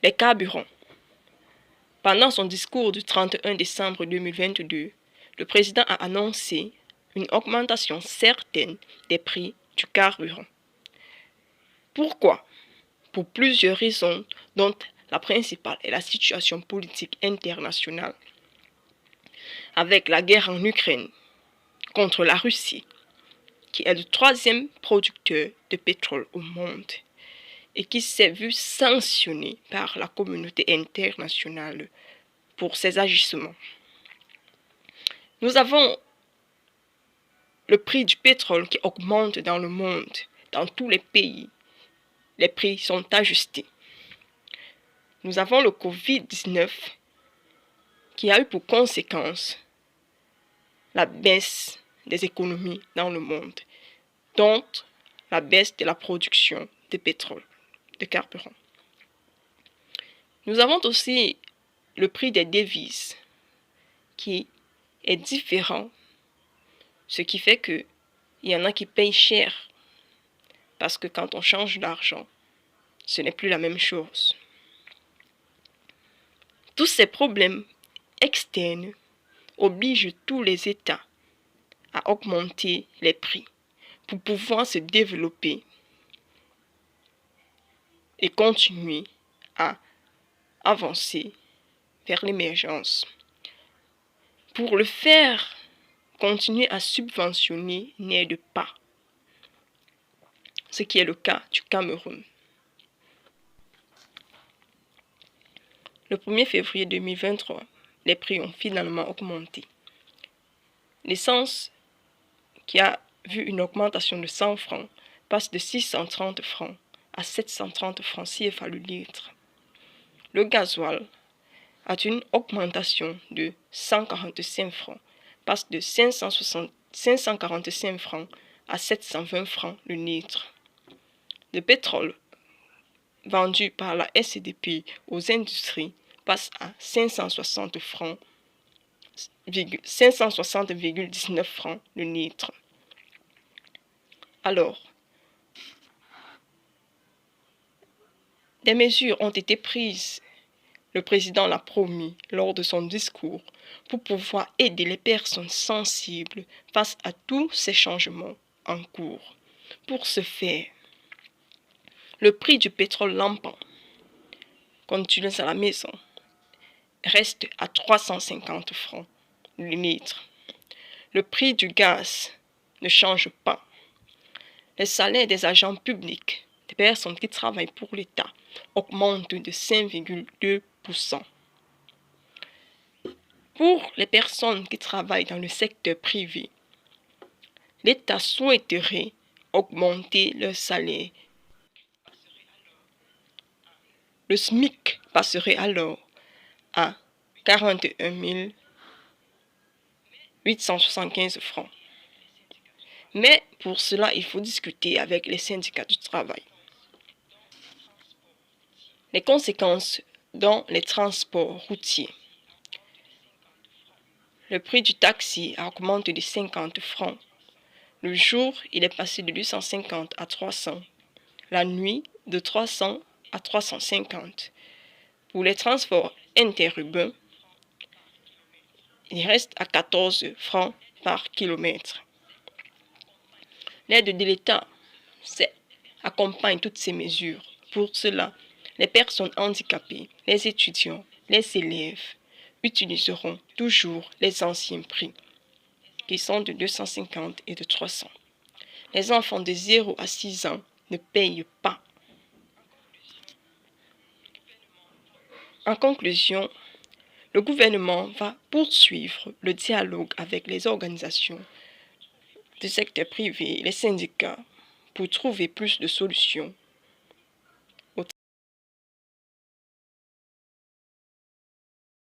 les carburants. Pendant son discours du 31 décembre 2022, le président a annoncé une augmentation certaine des prix du carburant. Pourquoi? Pour plusieurs raisons, dont la principale est la situation politique internationale, avec la guerre en Ukraine contre la Russie, qui est le troisième producteur de pétrole au monde et qui s'est vu sanctionné par la communauté internationale pour ses agissements. Nous avons le prix du pétrole qui augmente dans le monde, dans tous les pays. Les prix sont ajustés. Nous avons le Covid-19 qui a eu pour conséquence la baisse des économies dans le monde, dont la baisse de la production de pétrole, de carburant. Nous avons aussi le prix des devises qui est différent, ce qui fait qu'il y en a qui payent cher parce que quand on change d'argent, ce n'est plus la même chose. Tous ces problèmes externes obligent tous les États à augmenter les prix pour pouvoir se développer et continuer à avancer vers l'émergence. Pour le faire, continuer à subventionner n'aide pas, ce qui est le cas du Cameroun. Le 1er février 2023, les prix ont finalement augmenté. L'essence, qui a vu une augmentation de 100 francs, passe de 630 francs à 730 francs CFA le litre. Le gasoil a une augmentation de 145 francs, passe de 545 francs à 720 francs le litre. Le pétrole vendu par la SDP aux industries passe à 560,19 francs le litre. Alors, des mesures ont été prises, le président l'a promis lors de son discours, pour pouvoir aider les personnes sensibles face à tous ces changements en cours. Pour ce faire, le prix du pétrole lampant qu'on utilise à la maison reste à 350 francs le litre. Le prix du gaz ne change pas. Les salaires des agents publics, des personnes qui travaillent pour l'État, augmentent de 5,2%. Pour les personnes qui travaillent dans le secteur privé, l'État souhaiterait augmenter leur salaire. Le SMIC passerait alors à 41 875 francs. Mais pour cela, il faut discuter avec les syndicats du travail. Les conséquences dans les transports routiers. Le prix du taxi a augmenté de 50 francs. Le jour, il est passé de 250 à 300. La nuit, de 300 à 350. Pour les transports interurbains, il reste à 14 francs par kilomètre. L'aide de l'État accompagne toutes ces mesures. Pour cela, les personnes handicapées, les étudiants, les élèves utiliseront toujours les anciens prix, qui sont de 250 et de 300. Les enfants de 0 à 6 ans ne payent pas. En conclusion, le gouvernement va poursuivre le dialogue avec les organisations du secteur privé et les syndicats pour trouver plus de solutions